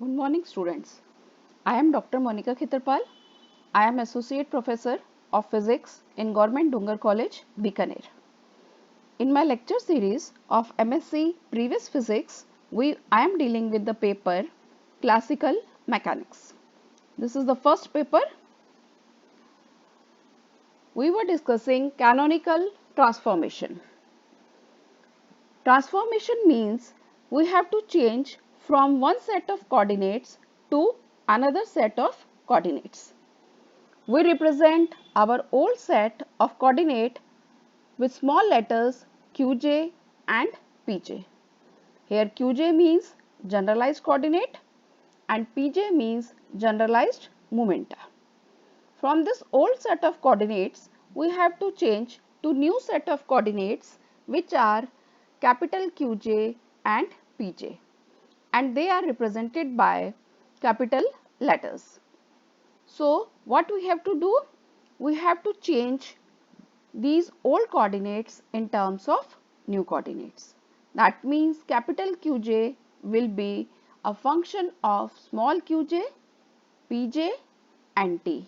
Good morning, students. I am Dr. Monica Khitarpal. I am Associate Professor of Physics in Government Dungar College, Bikaner. In my lecture series of MSc Previous Physics, I am dealing with the paper Classical Mechanics. This is the first paper. We were discussing canonical transformation. Transformation means we have to change from one set of coordinates to another set of coordinates. We represent our old set of coordinate with small letters Qj and Pj. Here Qj means generalized coordinate and Pj means generalized momenta. From this old set of coordinates, we have to change to new set of coordinates which are capital Qj and Pj, and they are represented by capital letters. So what we have to do? We have to change these old coordinates in terms of new coordinates. That means capital Qj will be a function of small qj, pj and t.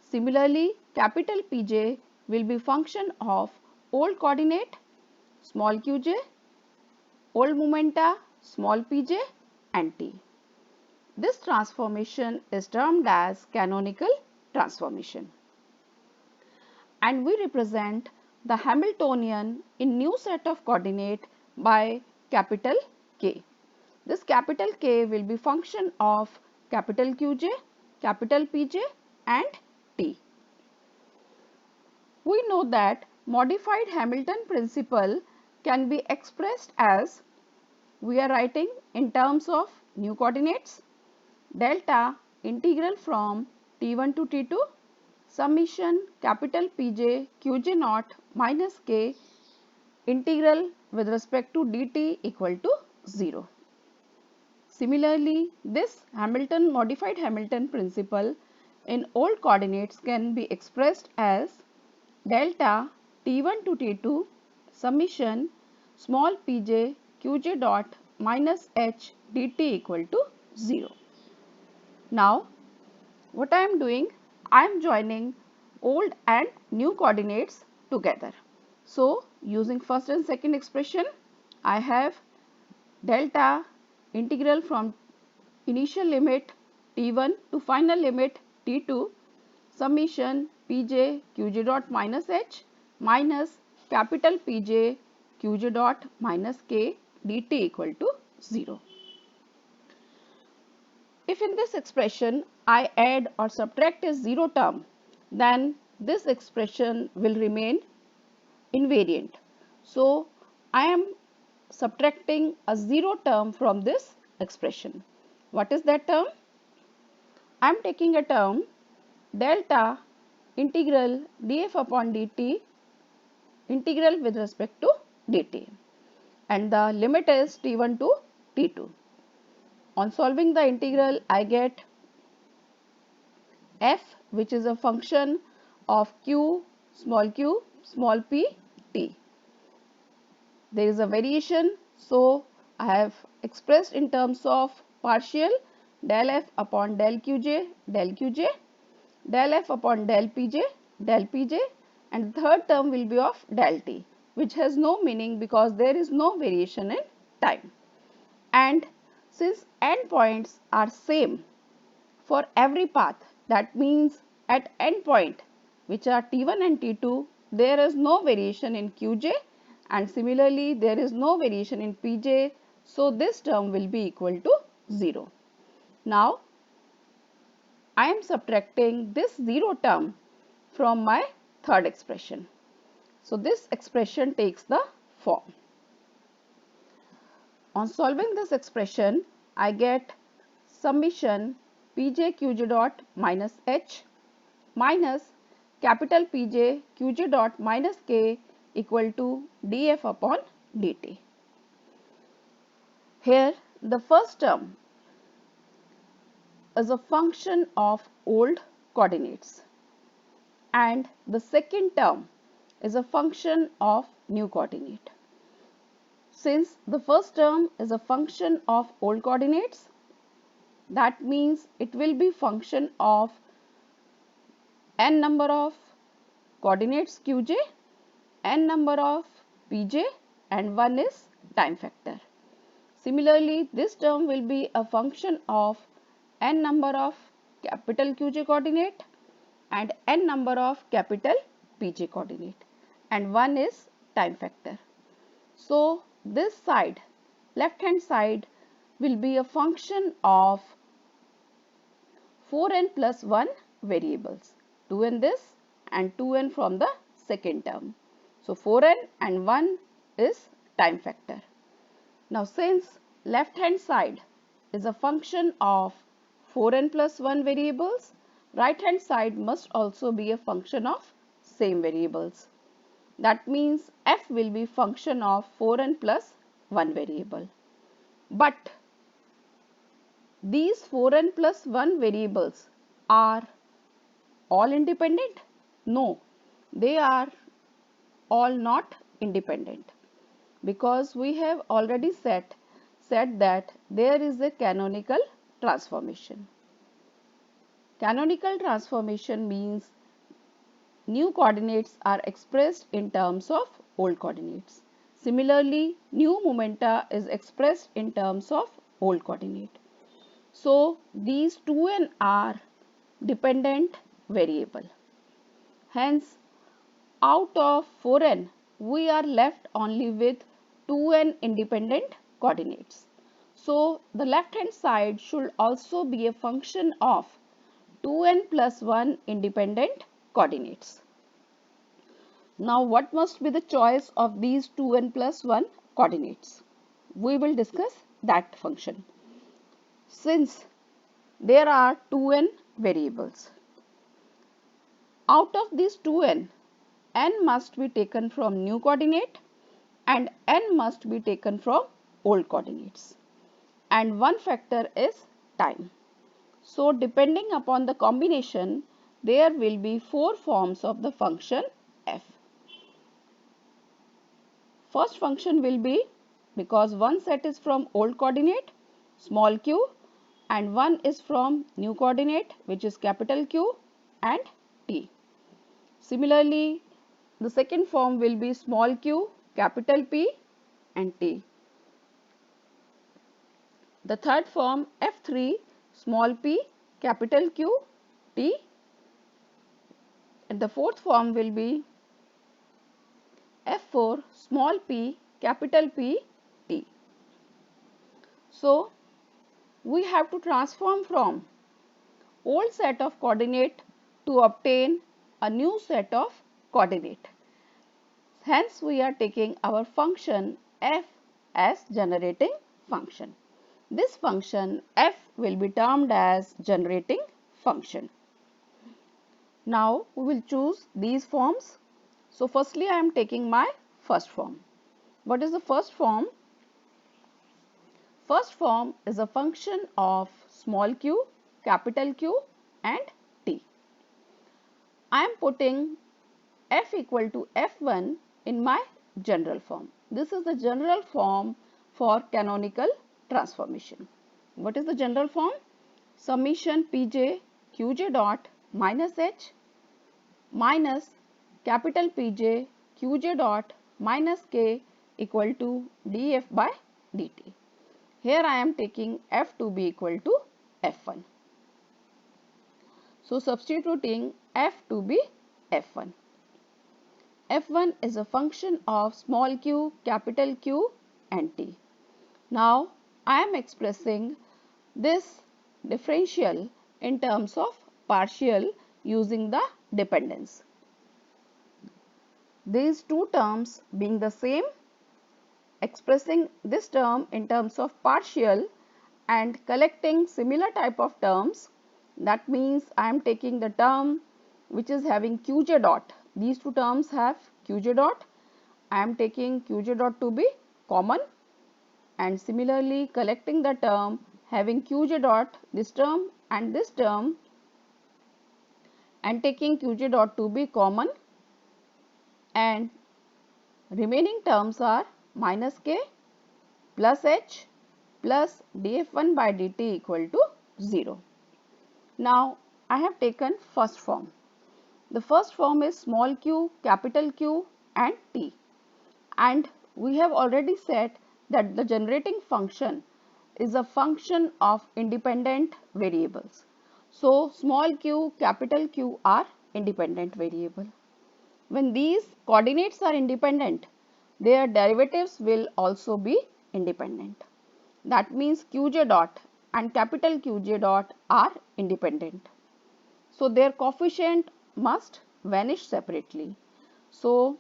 Similarly, capital Pj will be function of old coordinate small qj, old momenta small pj and t. This transformation is termed as canonical transformation. And we represent the Hamiltonian in new set of coordinate by capital K. This capital K will be function of capital Qj, capital Pj and T. We know that modified Hamilton principle can be expressed as we are writing in terms of new coordinates delta integral from T1 to T2 summation capital Pj Qj naught minus k integral with respect to dt equal to 0. Similarly, this modified Hamilton principle in old coordinates can be expressed as delta T1 to T2 summation small pj Qj dot minus h dt equal to 0. Now, what I am doing? I am joining old and new coordinates together. So, using first and second expression, I have delta integral from initial limit t1 to final limit t2 summation pj qj dot minus h minus capital Pj qj dot minus k dt equal to 0. If in this expression I add or subtract a 0 term, then this expression will remain invariant. So, I am subtracting a 0 term from this expression. What is that term? I am taking a term delta integral df upon dt integral with respect to dt, and the limit is t1 to t2. On solving the integral, I get f, which is a function of q small p t. There is a variation, so I have expressed in terms of partial del f upon del qj, del f upon del pj, and the third term will be of del t, which has no meaning because there is no variation in time. And since endpoints are same for every path, that means at endpoint which are T1 and T2, there is no variation in Qj, and similarly there is no variation in Pj, so this term will be equal to 0. Now, I am subtracting this 0 term from my third expression. So, this expression takes the form. On solving this expression, I get summation Pj Qj dot minus h minus capital Pj Qj dot minus k equal to df upon dt. Here the first term is a function of old coordinates and the second term is a function of new coordinate. Since the first term is a function of old coordinates, That means it will be function of n number of coordinates qj, n number of pj, and 1 is time factor. Similarly, this term will be a function of n number of capital Qj coordinate and n number of capital Pj coordinate, and 1 is time factor. So, this side, left hand side, will be a function of 4n plus 1 variables, 2n this and 2n from the second term. So, 4n and 1 is time factor. Now, since left hand side is a function of 4n plus 1 variables, right hand side must also be a function of same variables. That means f will be function of 4n plus 1 variable. But these 4n plus 1 variables are all independent? No, they are all not independent, because we have already said that there is a canonical transformation. Canonical transformation means new coordinates are expressed in terms of old coordinates. Similarly, new momenta is expressed in terms of old coordinate. So, these 2n are dependent variable. Hence, out of 4n, we are left only with 2n independent coordinates. So, the left hand side should also be a function of 2n plus 1 independent coordinates. Now, what must be the choice of these 2n plus 1 coordinates? We will discuss that function. Since there are 2n variables, out of these 2n, n must be taken from new coordinate and n must be taken from old coordinates, and one factor is time. So, depending upon the combination, there will be 4 forms of the function f. First function will be, because one set is from old coordinate small q and one is from new coordinate which is capital Q and t. Similarly, the second form will be small q, capital P and t. The third form F3, small p, capital Q, t, and the fourth form will be F4, small p, capital P, t. So, we have to transform from old set of coordinate to obtain a new set of coordinate. Hence, we are taking our function f as generating function. This function f will be termed as generating function. Now, we will choose these forms. So, firstly, I am taking my first form. What is the first form? First form is a function of small q, capital Q and t. I am putting f equal to f1 in my general form. This is the general form for canonical transformation. What is the general form? Summation pj qj dot minus h minus capital Pj qj dot minus k equal to df by dt. Here I am taking f to be equal to f1. So, substituting f to be f1. f1 is a function of small q, capital Q and t. Now, I am expressing this differential in terms of partial using the dependence. These two terms being the same, expressing this term in terms of partial and collecting similar type of terms, that means I am taking the term which is having qj dot. These two terms have qj dot. I am taking qj dot to be common, and similarly collecting the term having qj dot, this term and this term, and taking qj dot to be common, and remaining terms are minus k plus h plus df1 by dt equal to 0. Now I have taken first form. The first form is small q, capital Q and t, and we have already said that the generating function is a function of independent variables. So small q, capital Q are independent variable. When these coordinates are independent, their derivatives will also be independent. That means Qj dot and capital Qj dot are independent. So their coefficient must vanish separately. So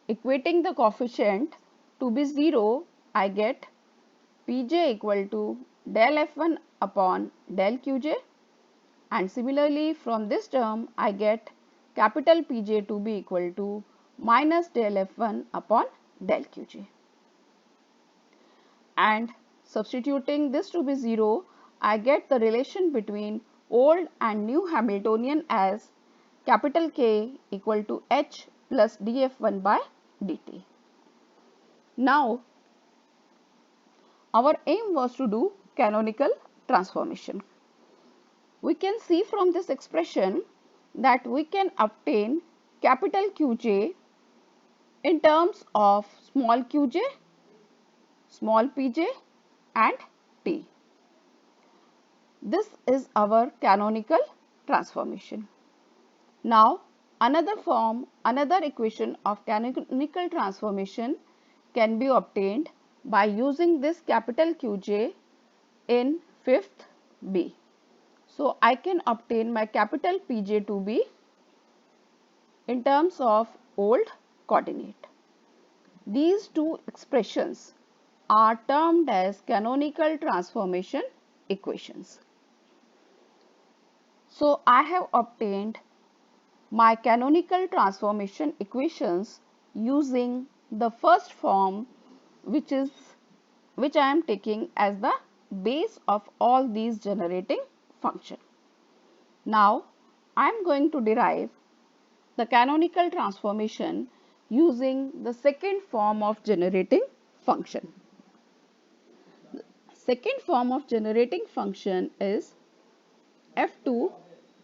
equating the coefficient to be 0, I get Pj equal to del F1 upon del Qj, and similarly from this term I get capital Pj to be equal to minus del F1 upon del Qj. And substituting this to be 0, I get the relation between old and new Hamiltonian as capital K equal to H plus dF1 by dt. Now, our aim was to do canonical transformation. We can see from this expression that we can obtain capital Qj in terms of small qj, small pj and t. This is our canonical transformation. Now, another equation of canonical transformation can be obtained by using this capital Qj in fifth B. So, I can obtain my capital Pj to be in terms of old coordinate. These two expressions are termed as canonical transformation equations. So, I have obtained my canonical transformation equations using the first form, which I am taking as the base of all these generating functions. Now I am going to derive the canonical transformation using the second form of generating function. The second form of generating function is f2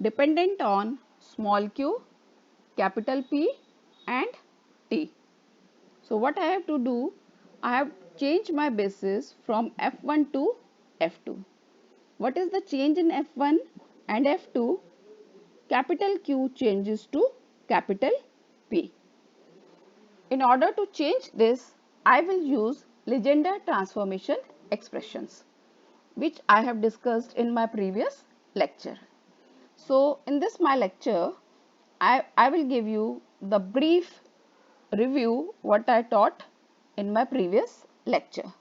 dependent on small q, capital P and t. So what I have to do, I have changed my basis from f1 to f2. What is the change in f1 and f2? Capital Q changes to capital P. In order to change this, I will use Legendre transformation expressions, which I have discussed in my previous lecture. So in this my lecture, I will give you the brief review what I taught in my previous lecture.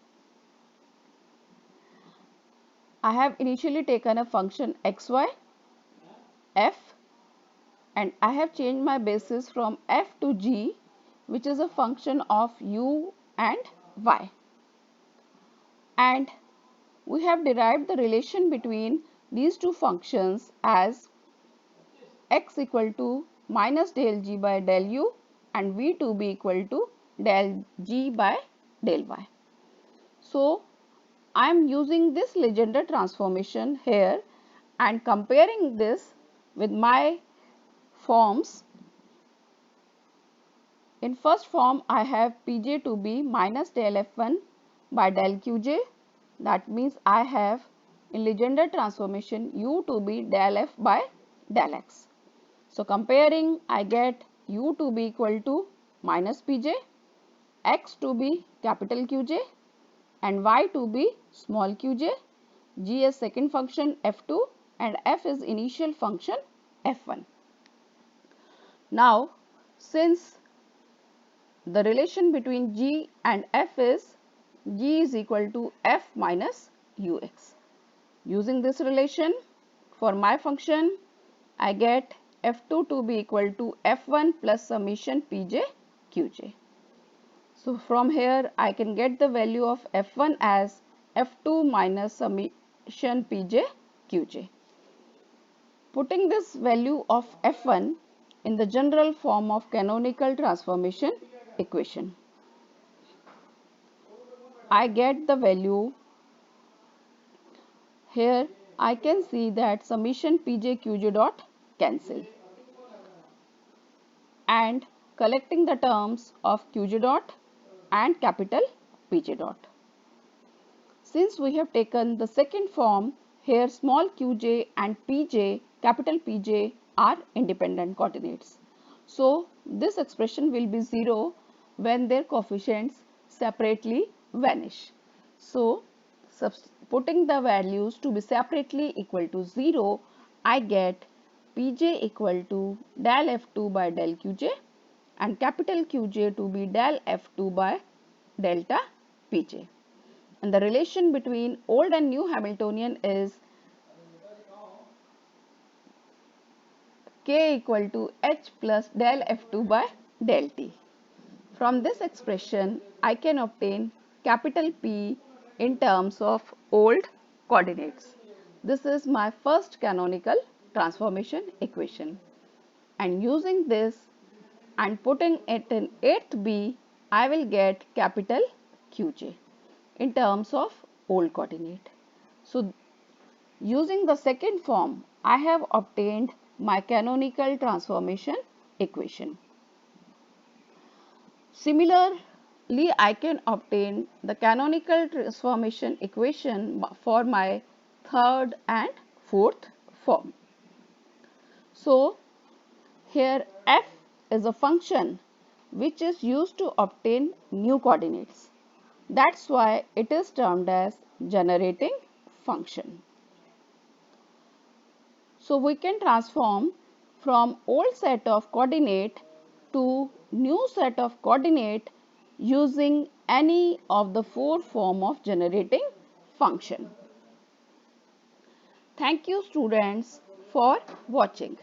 I have initially taken a function xy, f, and I have changed my basis from f to g, which is a function of u and y. And we have derived the relation between these two functions as x equal to minus del g by del u and v to be equal to del g by del y. So I am using this Legendre transformation here and comparing this with my forms. In first form, I have Pj to be minus del F1 by del Qj. That means I have in Legendre transformation u to be del F by del x. So comparing, I get u to be equal to minus Pj, x to be capital Qj and y to be small qj, g is second function f2 and f is initial function f1. Now, since the relation between g and f is g is equal to f minus ux. Using this relation for my function, I get f2 to be equal to f1 plus summation pj qj. So from here I can get the value of f1 as f2 minus summation pj qj. Putting this value of f1 in the general form of canonical transformation equation, I get the value here I can see that summation Pj Qj dot cancel, and collecting the terms of Qj dot and capital Pj dot. Since we have taken the second form, here small qj and pj, capital Pj are independent coordinates. So this expression will be 0 when their coefficients separately vanish. So putting the values to be separately equal to 0, I get Pj equal to del F2 by del Qj and capital Qj to be del F2 by delta Pj. And the relation between old and new Hamiltonian is k equal to h plus del F2 by del t. From this expression, I can obtain capital P in terms of old coordinates. This is my first canonical transformation equation. And using this and putting it in 8th B, I will get capital Qj in terms of old coordinate. So using the second form, I have obtained my canonical transformation equation. Similarly, I can obtain the canonical transformation equation for my third and fourth form. So here f is a function which is used to obtain new coordinates. That's why it is termed as generating function. So we can transform from old set of coordinate to new set of coordinate using any of the 4 form of generating function. Thank you students for watching.